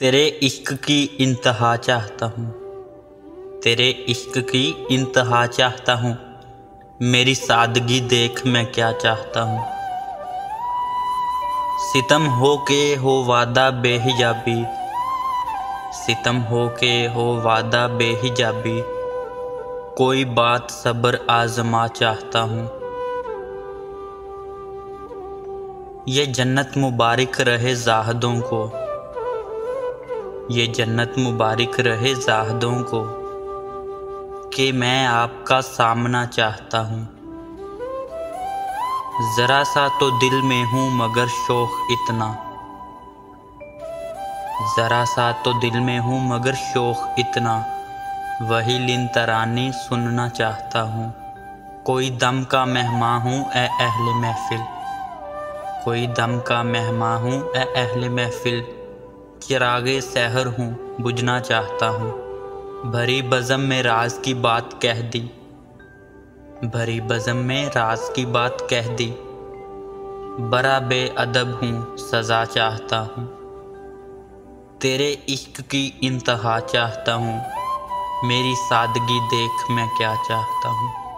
तेरे इश्क की इंतहा चाहता हूँ, तेरे इश्क की इंतहा चाहता हूँ। मेरी सादगी देख मैं क्या चाहता हूँ। सितम हो के हो वादा बेहिजाबी, सितम हो के हो वादा बेहिजाबी। कोई बात सब्र आजमा चाहता हूँ। ये जन्नत मुबारक रहे ज़ाहदों को, ये जन्नत मुबारक रहे ज़ाहदों को, कि मैं आपका सामना चाहता हूँ। ज़रा सा तो दिल में हूँ मगर शौक़ इतना, ज़रा सा तो दिल में हूँ मगर शौक़ इतना। वही लिन तरानी सुनना चाहता हूँ। कोई दम का मेहमान हूँ ए अहले महफिल, कोई दम का मेहमान हूँ ए अहले महफिल। चिरागे सहर हूँ बुझना चाहता हूँ। भरी बज़म में राज की बात कह दी, भरी बज़म में राज की बात कह दी। बड़ा बेअदब हूँ सज़ा चाहता हूँ। तेरे इश्क की इंतहा चाहता हूँ। मेरी सादगी देख मैं क्या चाहता हूँ।